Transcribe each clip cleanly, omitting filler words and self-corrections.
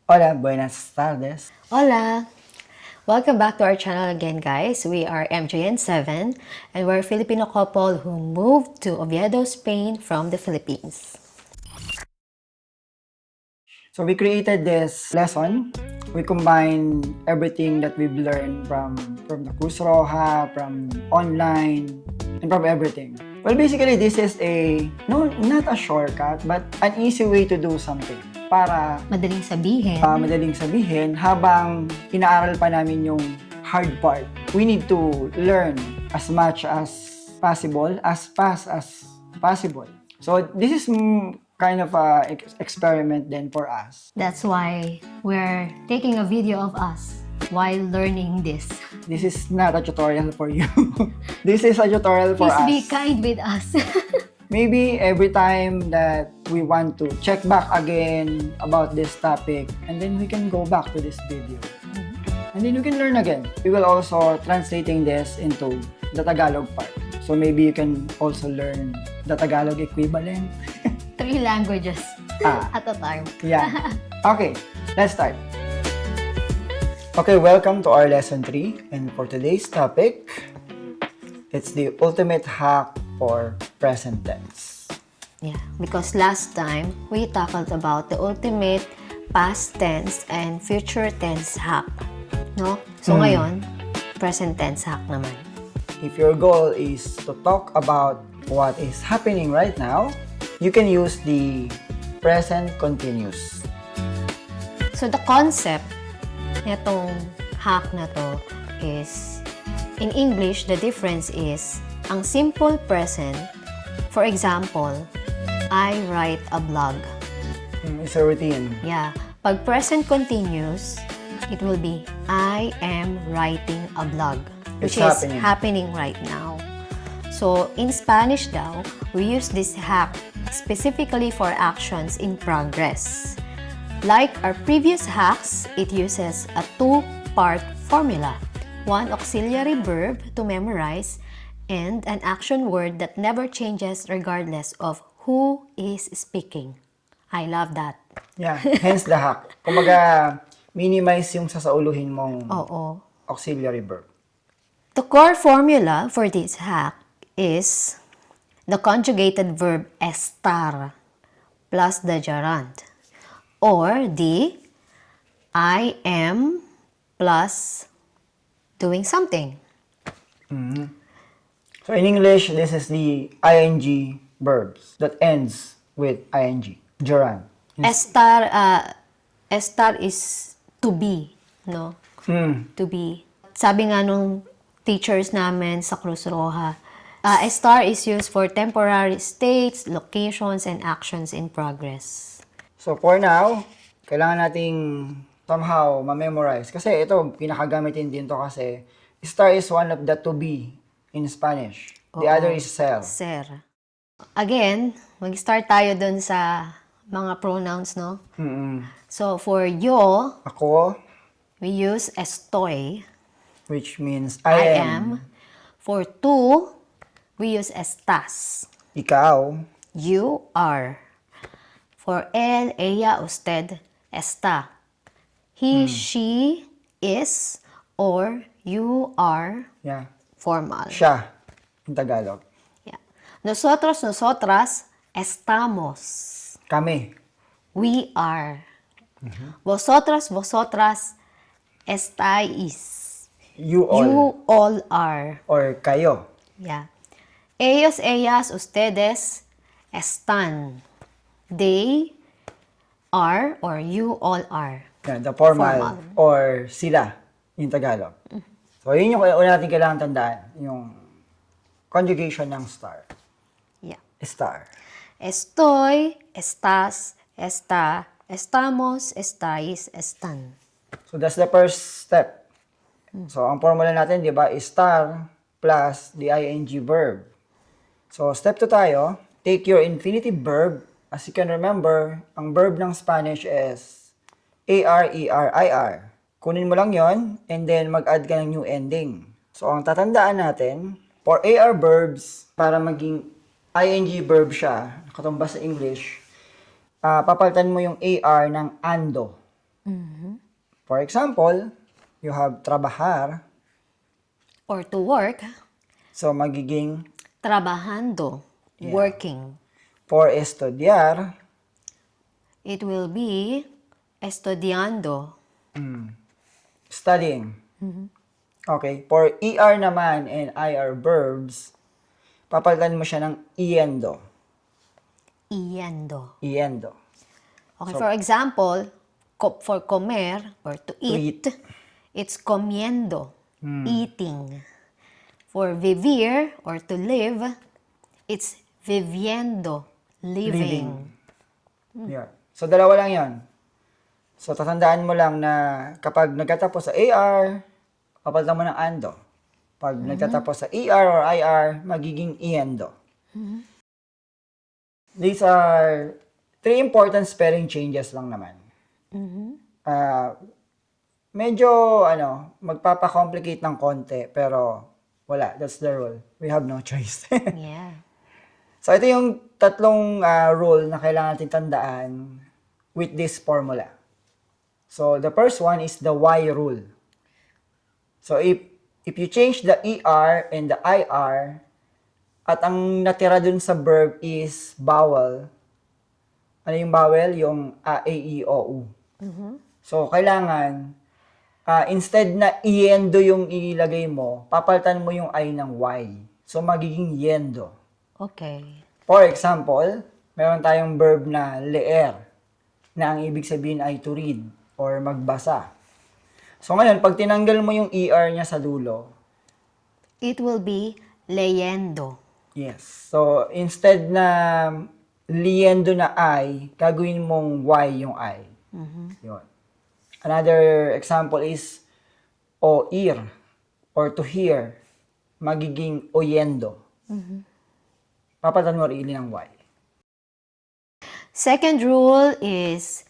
Hola, buenas tardes. Hola! Welcome back to our channel again, guys. We are MJN7 and we're a Filipino couple who moved to Oviedo, Spain from the Philippines. So we created this lesson. We combine everything that we've learned from the Cruz Roja, from online, and from everything. Well, basically, this is not a shortcut, but an easy way to do something para Madaling sabihin. Habang inaaral pa namin yung hard part. We need to learn as much as possible, as fast as possible. So this is kind of a experiment then for us. That's why we're taking a video of us while learning this. This is not a tutorial for you. This is a tutorial for Please us. be kind with us. Maybe every time that we want to check back again about this topic, and then we can go back to this video. And then you can learn again. We will also translating this into the Tagalog part. So maybe you can also learn the Tagalog equivalent. 3 languages at a time. Yeah. Okay, let's start. Okay, welcome to our lesson 3. And for today's topic, it's the ultimate hack for present tense. Yeah, because last time we tackled about the ultimate past tense and future tense hack. No? So ngayon, present tense hack naman. If your goal is to talk about what is happening right now, you can use the present continuous. So the concept nitong hack na to is, in English, the difference is, ang simple present, for example, I write a blog. It's a routine. Yeah. Pag present continuous, it will be, I am writing a blog. Which It's is happening right now. So, in Spanish daw, we use this hack specifically for actions in progress. Like our previous hacks, it uses a 2-part formula. One auxiliary verb to memorize and an action word that never changes regardless of who is speaking. I love that. Yeah, hence the hack. Kumbaga, minimize yung sasauluhin mong Oo. auxiliary verb. The core formula for this hack is the conjugated verb estar plus the gerund, or the I am plus doing something. So in English, this is the ing verbs that ends with ing. Gerund. Estar is to be, no? To be. Sabi nga nung teachers namin sa Cruz Roja, estar is used for temporary states, locations, and actions in progress. So for now, kailangan nating somehow ma-memorize. Kasi ito, pinakagamitin din to kasi star is one of the to be in Spanish. The other is ser. Ser. Again, mag-start tayo dun sa mga pronouns, no? So, for yo, Ako, we use estoy. which means I I am. For tú, we use estás. Ikaw, You are. For él, ella, usted, está. He, she, is, or you are yeah, formal. siya, in Tagalog. Yeah. Nosotros, nosotras, estamos. Kami, We are. Vosotras, vosotras, estáis. you all, You all are. or kayo. Yeah. Ellos, ellas, ustedes, están. They are, or you all are. Yeah, the formal, Formal. or sila, in Tagalog. So, yun yung una natin kailangan tandaan, yung conjugation ng star. Yeah. Star. Estoy, estás, está, estamos, estáis, están. So, that's the first step. So, ang formula natin, di ba, is star plus the ing verb. So, step 2 tayo. Take your infinitive verb. As you can remember, ang verb ng Spanish is A-R-E-R-I-R. Kunin mo lang yon and then mag-add ka ng new ending. So, ang tatandaan natin, for AR verbs, para maging ing verb siya, nakatumbas sa English, papalitan mo yung AR ng ando. For example, you have trabajar. Or to work, So, magiging trabajando, working. for estudiar. It will be estudiando. Studying. Okay. For ER naman and IR verbs, papalitan mo siya ng iendo. Yendo. Iendo. Okay, for example, for comer or to eat, it's comiendo, eating. For vivir or to live, it's viviendo, living. Yeah. So, dalawa lang yon. So, tatandaan mo lang na kapag nagkatapos sa AR, papalitan mo ng ando. Pag nagkatapos sa ER or IR, magiging iendo. These are 3 important spelling changes lang naman. Medyo, magpapa-complicate ng konti, pero wala. That's the rule. We have no choice. Yeah. So, ito yung tatlong rule na kailangan natin tandaan with this formula. So, the first one is the Y rule. So, if you change the ER and the IR, at ang natira dun sa verb is vowel, ano yung vowel? Yung A, E, I, O, U. So, kailangan, instead na iendo yung ilagay mo, papalitan mo yung I ng Y. So, magiging yendo. Okay. For example, meron tayong verb na leer, na ang ibig sabihin ay to read or magbasa. So ngayon, pag tinanggal mo yung ER niya sa dulo, It will be leyendo. yes. So instead na liendo na I, gagawin mong Y yung I. Yun. Another example is oír or to hear, magiging oyendo. Papalitan mo rin ng Y. Second rule is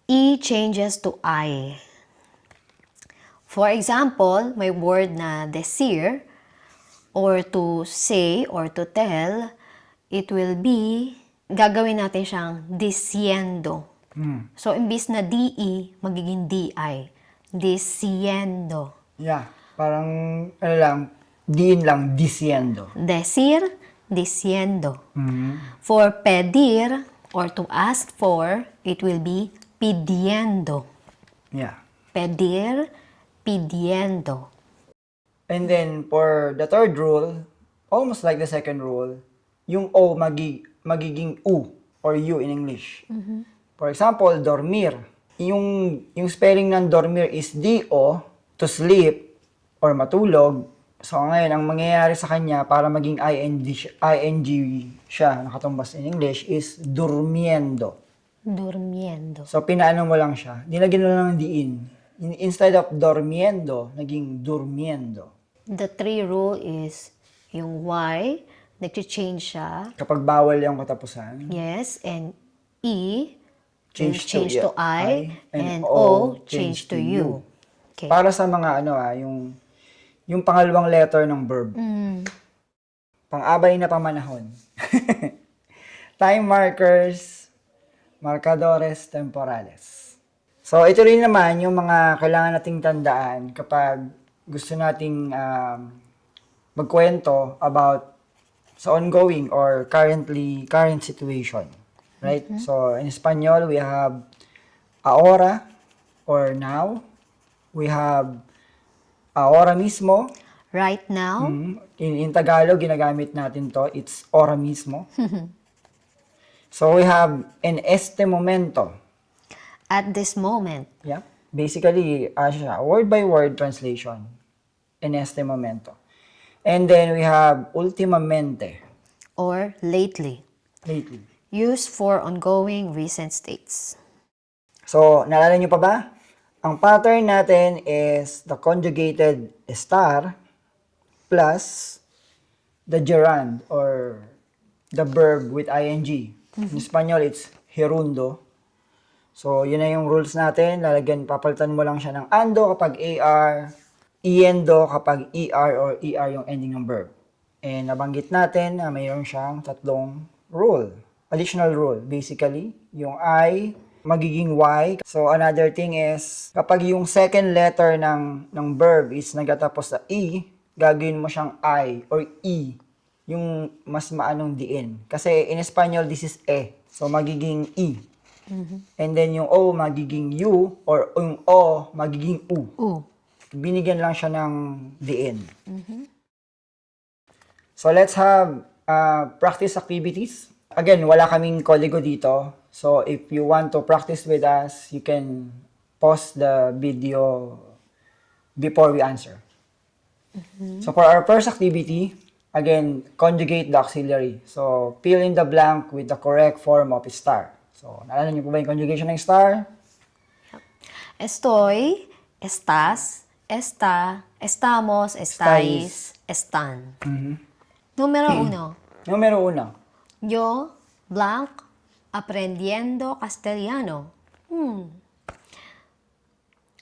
E changes to I. For example, may word na decir or to say or to tell, it will be, gagawin natin siyang diciendo. So, imbis na DE, magiging DI. Diciendo. Yeah. Parang, diin lang, diciendo. Decir, diciendo. For pedir or to ask for, it will be pidiendo. Yeah. Pedir, pidiendo. And then, for the third rule, almost like the second rule, yung O magiging U or U in English. For example, dormir. Yung spelling ng dormir is D-O, to sleep or matulog. So, ngayon, ang mangyayari sa kanya para maging ING siya, nakatumbas in English, is durmiendo. Durmiendo. So, pinaano mo lang siya. Nilagyan mo lang ng diin. Instead of dormiendo, naging durmiendo. The 3 rule is yung Y, nag-change siya. Kapag bawal yung katapusan, Yes, and E, Change change to to I, and and O, change to U. Okay. para sa mga yung pangalawang letter ng verb. Pang-abay na pamanahon. Time markers, marcadores temporales. So, ito rin naman yung mga kailangan nating tandaan kapag gusto nating magkwento about sa ongoing or current situation. Right? So, in Espanol, we have ahora or now. We have ahora mismo. Right now, In Tagalog, ginagamit natin to. It's ahora mismo. So, we have en este momento. at this moment, Yeah. Basically, siya, word-by-word translation. En este momento. And then, we have ultimamente. or lately, Lately. used for ongoing recent states. So, naalala nyo pa ba? Ang pattern natin is the conjugated estar plus the gerund or the verb with ing. In Espanyol, it's gerundo. So, yun na yung rules natin. Papalitan mo lang siya ng ando kapag AR, iendo kapag ER or ER yung ending ng verb. And nabanggit natin na mayroon siyang tatlong rule. Additional rule. Basically, yung I magiging Y. So, another thing is, kapag yung second letter ng verb is nagatapos sa E, gagawin mo siyang I or E, yung mas maanong diin. Kasi in Espanol, this is E. So, magiging E. And then yung O, magiging U, or yung O, magiging U. Binigyan lang siya ng diin. So, let's have practice activities. Again, wala kaming koligo dito. So, if you want to practice with us, you can pause the video before we answer. So, for our first activity, again, conjugate the auxiliary. So, fill in the blank with the correct form of star. So, naalala niyo po ba yung conjugation ng star? Estoy, estás, está, estamos, estáis, están. Número 1. Numero 1. Yo, blank, aprendiendo castellano.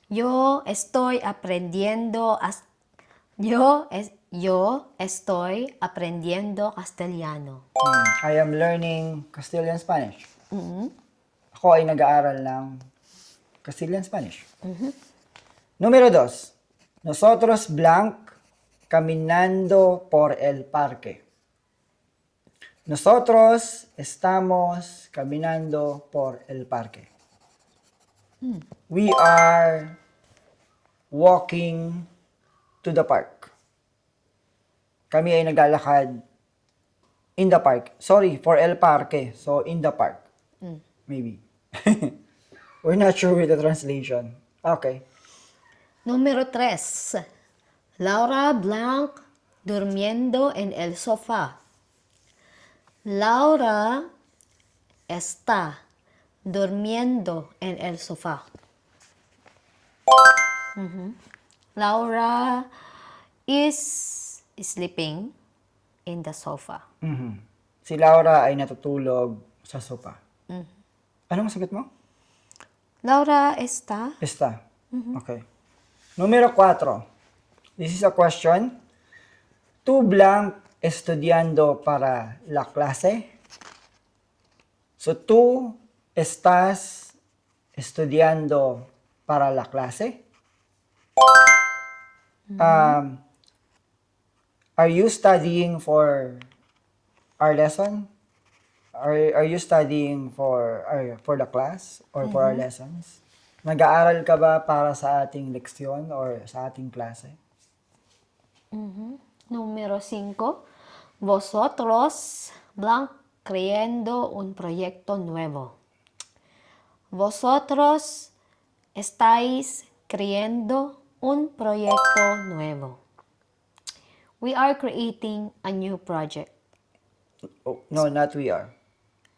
Yo estoy aprendiendo yo estoy aprendiendo castellano. I am learning Castilian Spanish. Ako ay nag-aaral ng Castilian Spanish. Número 2. Nosotros blank caminando por el parque. Nosotros estamos caminando por el parque. We are walking to the park. Kami ay naglalakad in the park. Sorry, for el parque. So, in the park. Maybe. We're not sure with the translation. Okay. Número 3. Laura Blanc durmiendo en el sofá. Laura está durmiendo en el sofá. Laura is sleeping in the sofa. Si Laura ay natutulog sa sopa. Anong sagot mo? Laura está. Está. Okay. Número 4. This is a question. Tu blank estudiando para la clase. So, tú estás estudiando para la clase. Are you studying for our lesson? Are you studying for the class or for our lessons? Nag-aaral ka ba para sa ating leksyon or sa ating klase? Número 5. Vosotros, blank, creyendo un proyecto nuevo. Vosotros estáis creyendo un proyecto nuevo. We are creating a new project. Oh, no, not we are.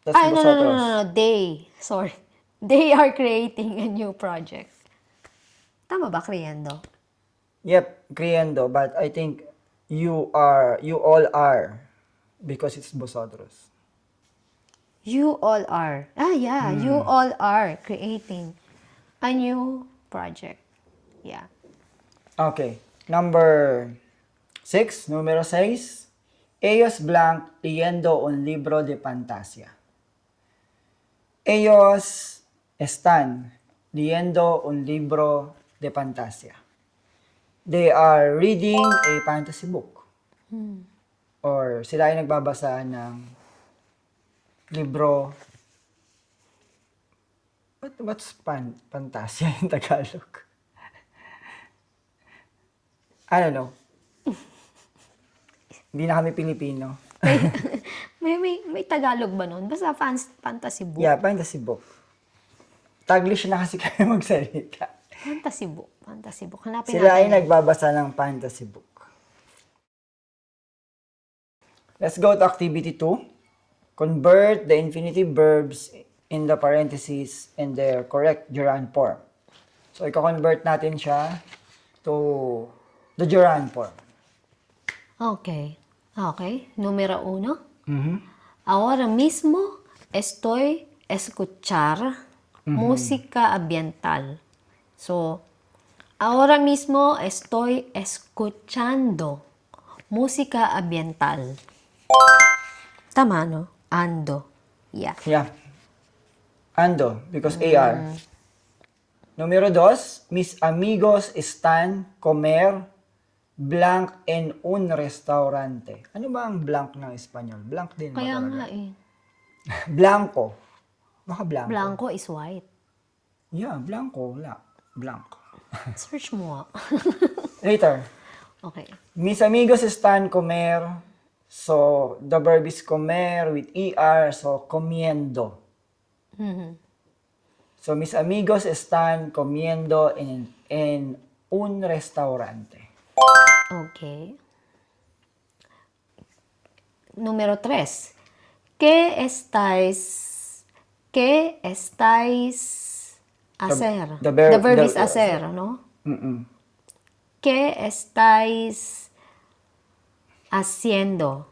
That's No. vosotros. They. Sorry. They are creating a new project. Tama ba, creyendo? Yep, creyendo, but I think you all are, because it's vosotros. You all are. You all are creating a new project. Yeah. Okay, numero 6. Ellos blank leyendo un libro de fantasía. Ellos están leyendo un libro de fantasía. They are reading a fantasy book. Or sila ay nagbabasa ng libro. What's fantasya in Tagalog? I don't know. Hindi na kami Pilipino. May Tagalog ba nun? Basta fantasy book. Yeah, fantasy book. Taglish na kasi kami magsalita. Fantasy book. Hanapin Sila ay natin. nagbabasa ng fantasy book. Let's go to activity 2. Convert the infinitive verbs in the parentheses in their correct gerund form. So, i-convert natin siya to the gerund form. Okay. Número 1. Ahora mismo estoy escuchar música ambiental. So, ahora mismo estoy escuchando música ambiental. Tama, no? Ando. Yeah. Yeah. Ando, because AR. Número 2, mis amigos están comer blank en un restaurante. Ano ba ang blank ng Espanyol? Blank din ba Kaya talaga? nga eh. Blanco. Baka blanco. Blanco is white. Yeah, blanco. Wala. Blank. Search mo nga. Later. Okay. Mis amigos están comer. So, the verb is comer with ER. So, comiendo. So, mis amigos están comiendo en un restaurante. Okay. Número 3. ¿Qué estáis hacer? The verb is hacer, ¿no? Mm-mm. ¿Qué estáis haciendo?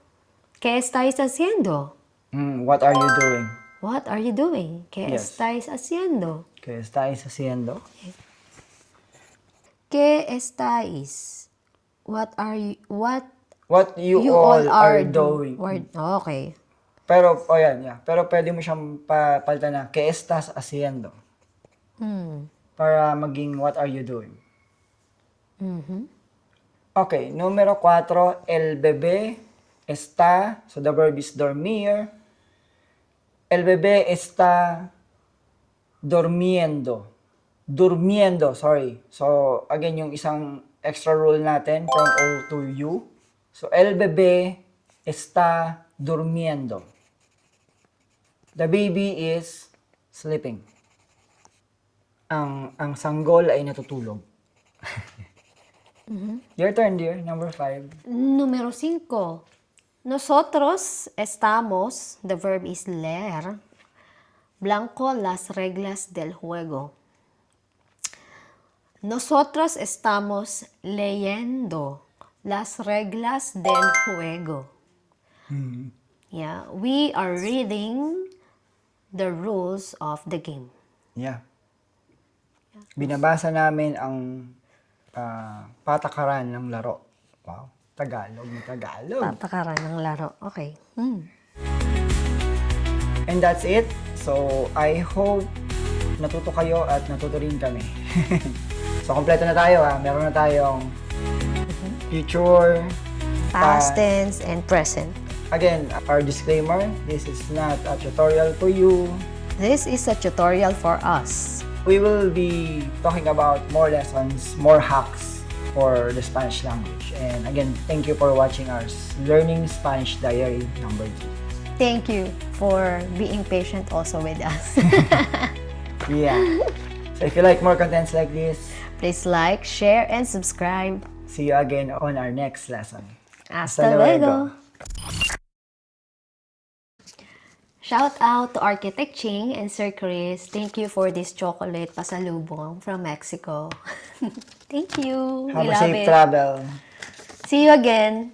¿Qué estáis haciendo? What are you doing? What are you doing? ¿Qué Yes. estáis haciendo? ¿Qué estáis haciendo? ¿Qué estáis? What What you, you all are doing? doing. Okay. Pero, yeah. Pero pwede mo siyang palitan na, ¿qué estás haciendo? Para maging, what are you doing? Okay, número 4, el bebé está, so the verb is dormir. El bebé está durmiendo, sorry. So, again, yung isang extra rule natin from O to U. So, el bebé está durmiendo. The baby is sleeping. Ang sanggol ay natutulog. Your turn, dear. Number 5. Número 5. Nosotros estamos, the verb is leer, blanco las reglas del juego. Nosotros estamos leyendo las reglas del juego. Yeah, we are reading the rules of the game. Yeah. Binabasa namin ang patakaran ng laro. Wow. Tagalog. Patakaran ng laro. Okay. And that's it. So, I hope natuto kayo at natuto rin kami. So, kompleto na tayo ha. Meron na tayong future, Past tense and present. Again, our disclaimer, this is not a tutorial for you. This is a tutorial for us. We will be talking about more lessons, more hacks for the Spanish language. And again, thank you for watching our Learning Spanish Diary number 2. Thank you for being patient also with us. Yeah. So if you like more contents like this, Please like, share, and subscribe. see you again on our next lesson. Hasta luego! Shout out to Architect Ching and Sir Chris. Thank you for this chocolate pasalubong from Mexico. Thank you. Have We a love safe it. travel. See you again.